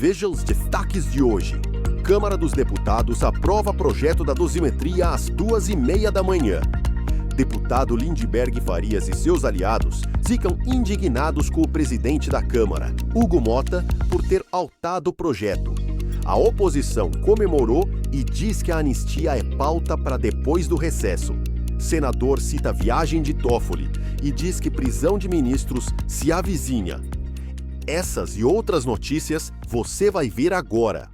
Veja os destaques de hoje. Câmara dos Deputados aprova projeto da dosimetria às 2h30 da manhã. Deputado Lindbergh Farias e seus aliados ficam indignados com o presidente da Câmara, Hugo Motta, por ter altado o projeto. A oposição comemorou e diz que a anistia é pauta para depois do recesso. Senador cita viagem de Toffoli e diz que prisão de ministros se avizinha. Essas e outras notícias você vai ver agora.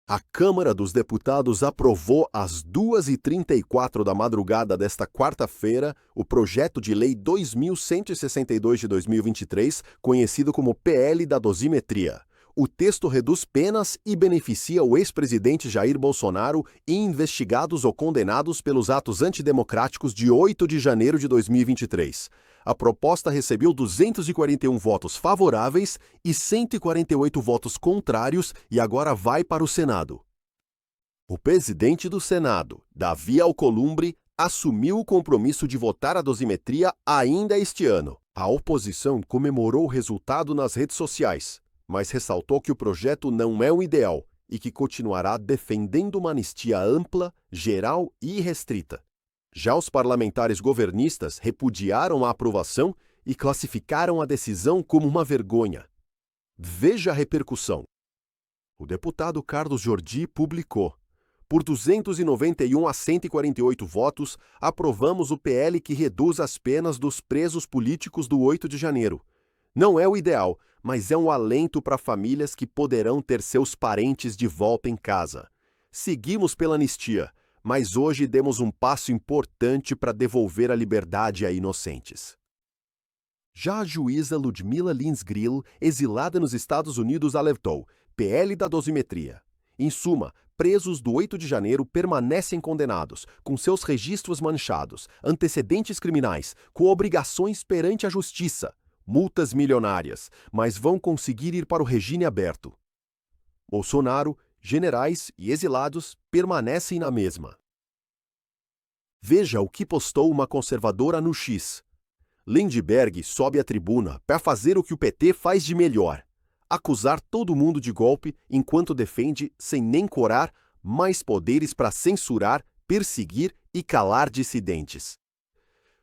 A Câmara dos Deputados aprovou às 2h34 da madrugada desta quarta-feira o projeto de lei 2162 de 2023, conhecido como PL da dosimetria. O texto reduz penas e beneficia o ex-presidente Jair Bolsonaro e investigados ou condenados pelos atos antidemocráticos de 8 de janeiro de 2023. A proposta recebeu 241 votos favoráveis e 148 votos contrários e agora vai para o Senado. O presidente do Senado, Davi Alcolumbre, assumiu o compromisso de votar a dosimetria ainda este ano. A oposição comemorou o resultado nas redes sociais, mas ressaltou que o projeto não é o ideal e que continuará defendendo uma anistia ampla, geral e restrita. Já os parlamentares governistas repudiaram a aprovação e classificaram a decisão como uma vergonha. Veja a repercussão. O deputado Carlos Jordi publicou: por 291 a 148 votos, aprovamos o PL que reduz as penas dos presos políticos do 8 de janeiro. Não é o ideal, mas é um alento para famílias que poderão ter seus parentes de volta em casa. Seguimos pela anistia, mas hoje demos um passo importante para devolver a liberdade a inocentes. Já a juíza Ludmila Lins Grill, exilada nos Estados Unidos, alertou: PL da dosimetria. Em suma, presos do 8 de janeiro permanecem condenados, com seus registros manchados, antecedentes criminais, com obrigações perante a justiça, multas milionárias, mas vão conseguir ir para o regime aberto. Bolsonaro, generais e exilados permanecem na mesma. Veja o que postou uma conservadora no X. Lindbergh sobe à tribuna para fazer o que o PT faz de melhor: acusar todo mundo de golpe enquanto defende, sem nem corar, mais poderes para censurar, perseguir e calar dissidentes.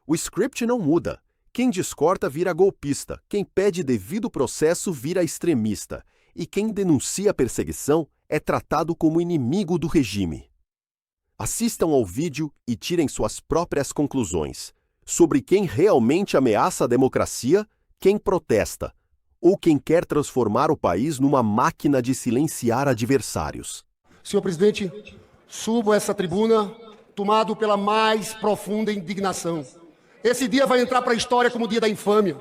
O script não muda. Quem discorda vira golpista, quem pede devido processo vira extremista, e quem denuncia a perseguição é tratado como inimigo do regime. Assistam ao vídeo e tirem suas próprias conclusões sobre quem realmente ameaça a democracia, quem protesta, ou quem quer transformar o país numa máquina de silenciar adversários. Senhor presidente, subo a essa tribuna tomado pela mais profunda indignação. Esse dia vai entrar para a história como o dia da infâmia,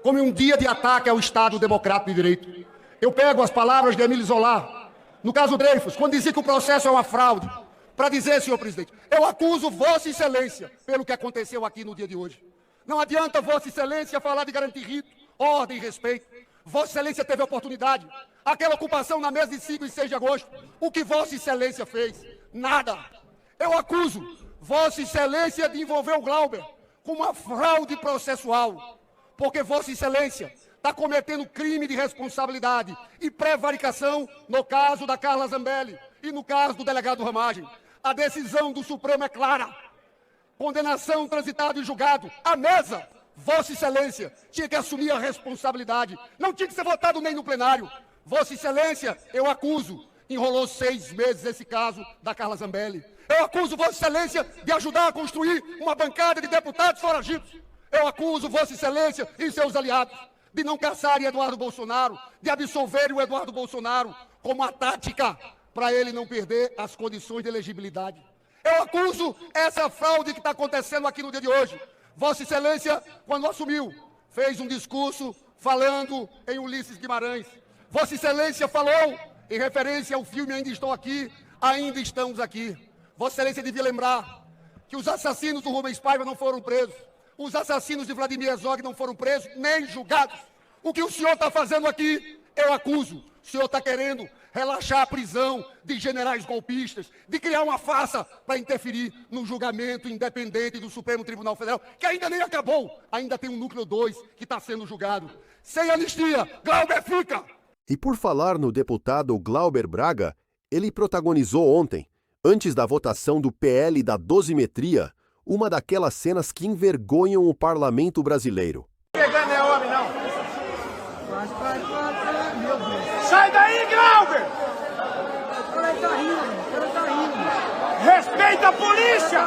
como um dia de ataque ao Estado Democrático de Direito. Eu pego as palavras de Émile Zola, no caso Dreyfus, quando dizia que o processo é uma fraude, para dizer, senhor presidente, eu acuso Vossa Excelência pelo que aconteceu aqui no dia de hoje. Não adianta Vossa Excelência falar de garantir rito, ordem e respeito. Vossa Excelência teve a oportunidade, aquela ocupação na mesa de 5 e 6 de agosto. O que Vossa Excelência fez? Nada. Eu acuso Vossa Excelência de envolver o Glauber com uma fraude processual, porque Vossa Excelência está cometendo crime de responsabilidade e prevaricação no caso da Carla Zambelli e no caso do delegado Ramagem. A decisão do Supremo é clara. Condenação transitada em julgado. A mesa, Vossa Excelência, tinha que assumir a responsabilidade. Não tinha que ser votado nem no plenário. Vossa Excelência, eu acuso, enrolou 6 meses esse caso da Carla Zambelli. Eu acuso Vossa Excelência de ajudar a construir uma bancada de deputados foragidos. Eu acuso Vossa Excelência e seus aliados de não caçarem Eduardo Bolsonaro, de absolverem o Eduardo Bolsonaro como a tática para ele não perder as condições de elegibilidade. Eu acuso essa fraude que está acontecendo aqui no dia de hoje. Vossa Excelência, quando assumiu, fez um discurso falando em Ulisses Guimarães. Vossa Excelência falou em referência ao filme Ainda Estou Aqui, Ainda Estamos Aqui. Vossa Excelência devia lembrar que os assassinos do Rubens Paiva não foram presos. Os assassinos de Vladimir Herzog não foram presos nem julgados. O que o senhor está fazendo aqui, eu acuso. O senhor está querendo relaxar a prisão de generais golpistas, de criar uma farsa para interferir no julgamento independente do Supremo Tribunal Federal, que ainda nem acabou. Ainda tem um núcleo 2 que está sendo julgado. Sem anistia, Glauber fica! E por falar no deputado Glauber Braga, ele protagonizou ontem, antes da votação do PL da dosimetria, uma daquelas cenas que envergonham o parlamento brasileiro. Pegando é homem, não. Sai daí, Glauber! O cara tá rindo. Respeita a polícia!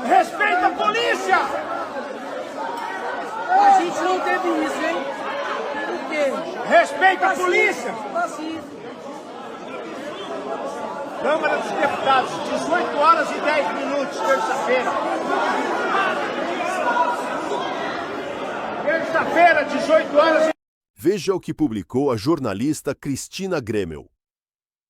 Respeita a polícia! A gente não teve isso, hein? Por quê? Respeita a polícia! Fascismo. Câmara dos Deputados, 18 horas e 10 minutos, terça-feira. Terça-feira, 18 horas e... Veja o que publicou a jornalista Cristina Gremel.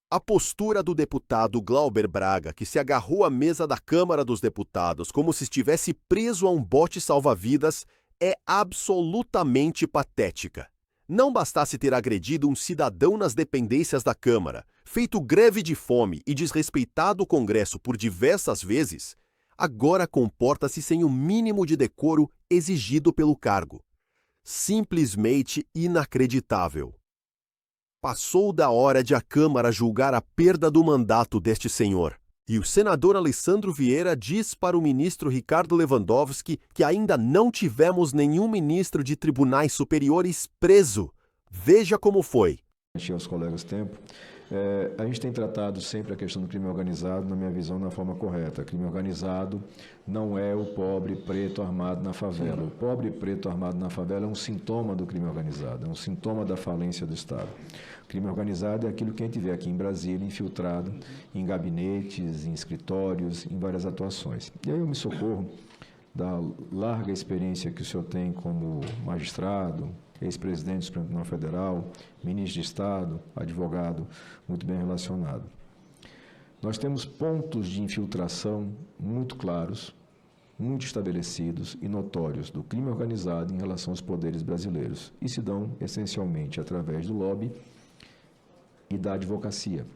A postura do deputado Glauber Braga, que se agarrou à mesa da Câmara dos Deputados como se estivesse preso a um bote salva-vidas, é absolutamente patética. Não bastasse ter agredido um cidadão nas dependências da Câmara, feito greve de fome e desrespeitado o Congresso por diversas vezes, agora comporta-se sem o mínimo de decoro exigido pelo cargo. Simplesmente inacreditável. Passou da hora de a Câmara julgar a perda do mandato deste senhor. E o senador Alessandro Vieira diz para o ministro Ricardo Lewandowski que ainda não tivemos nenhum ministro de tribunais superiores preso. Veja como foi. Aos colegas tempo. A gente tem tratado sempre a questão do crime organizado, na minha visão, da forma correta. Crime organizado não é o pobre preto armado na favela. O pobre preto armado na favela é um sintoma do crime organizado, é um sintoma da falência do Estado. O crime organizado é aquilo que a gente vê aqui em Brasília, infiltrado em gabinetes, em escritórios, em várias atuações. E aí eu me socorro da larga experiência que o senhor tem como magistrado, ex-presidente do Supremo Tribunal Federal, ministro de Estado, advogado, muito bem relacionado. Nós temos pontos de infiltração muito claros, muito estabelecidos e notórios do crime organizado em relação aos poderes brasileiros e se dão essencialmente através do lobby e da advocacia,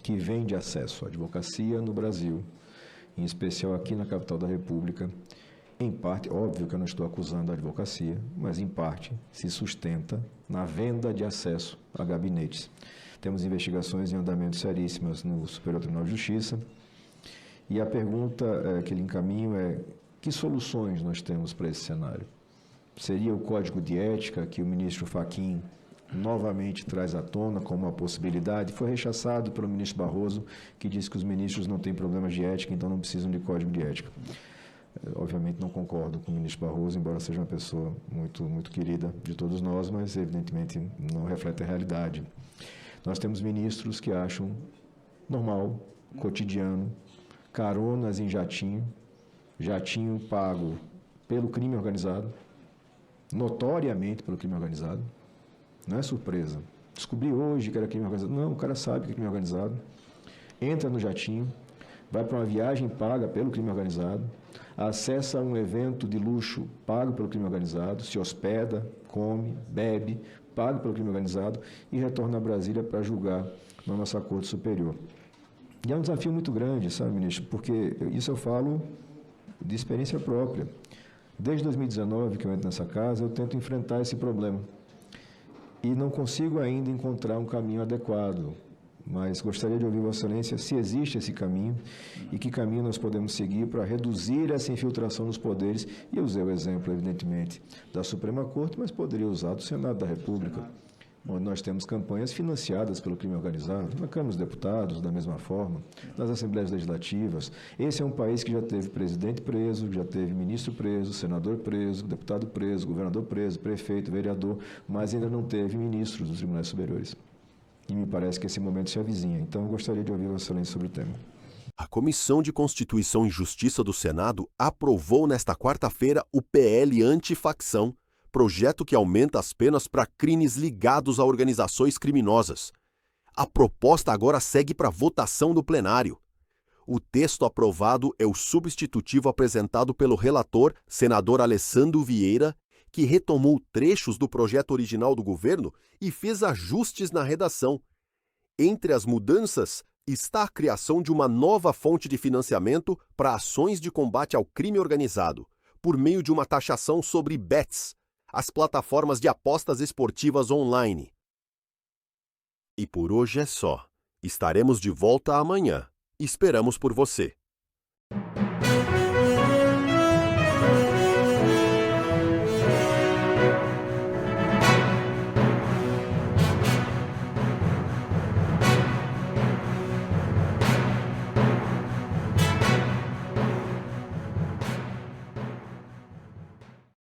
que vende acesso à advocacia no Brasil, em especial aqui na capital da República. Em parte, óbvio que eu não estou acusando a advocacia, mas em parte se sustenta na venda de acesso a gabinetes. Temos investigações em andamento seríssimas no Superior Tribunal de Justiça e a pergunta que lhe encaminho é: que soluções nós temos para esse cenário? Seria o Código de Ética que o ministro Fachin novamente traz à tona como uma possibilidade? Foi rechaçado pelo ministro Barroso, que disse que os ministros não têm problemas de ética, então não precisam de Código de Ética. Obviamente não concordo com o ministro Barroso, embora seja uma pessoa muito querida de todos nós, mas evidentemente não reflete a realidade. Nós temos ministros que acham normal, cotidiano, caronas em jatinho pago pelo crime organizado, notoriamente pelo crime organizado. Não é surpresa. Descobri hoje que era crime organizado. Não, o cara sabe que é crime organizado. Entra no jatinho, vai para uma viagem paga pelo crime organizado, acessa um evento de luxo pago pelo crime organizado, se hospeda, come, bebe, pago pelo crime organizado e retorna a Brasília para julgar na nossa Corte Superior. E é um desafio muito grande, sabe, ministro, porque isso eu falo de experiência própria. Desde 2019 que eu entro nessa casa, eu tento enfrentar esse problema e não consigo ainda encontrar um caminho adequado. Mas gostaria de ouvir Vossa Excelência se existe esse caminho e que caminho nós podemos seguir para reduzir essa infiltração nos poderes. E eu usei o exemplo, evidentemente, da Suprema Corte, mas poderia usar do Senado da República, onde nós temos campanhas financiadas pelo crime organizado, na Câmara dos Deputados, da mesma forma, nas Assembleias Legislativas. Esse é um país que já teve presidente preso, já teve ministro preso, senador preso, deputado preso, governador preso, prefeito, vereador, mas ainda não teve ministros dos tribunais superiores. E me parece que esse momento se avizinha. Então, eu gostaria de ouvir Vossa Excelência sobre o tema. A Comissão de Constituição e Justiça do Senado aprovou nesta quarta-feira o PL Antifacção, projeto que aumenta as penas para crimes ligados a organizações criminosas. A proposta agora segue para votação do plenário. O texto aprovado é o substitutivo apresentado pelo relator, senador Alessandro Vieira, que retomou trechos do projeto original do governo e fez ajustes na redação. Entre as mudanças está a criação de uma nova fonte de financiamento para ações de combate ao crime organizado, por meio de uma taxação sobre bets, as plataformas de apostas esportivas online. E por hoje é só. Estaremos de volta amanhã. Esperamos por você.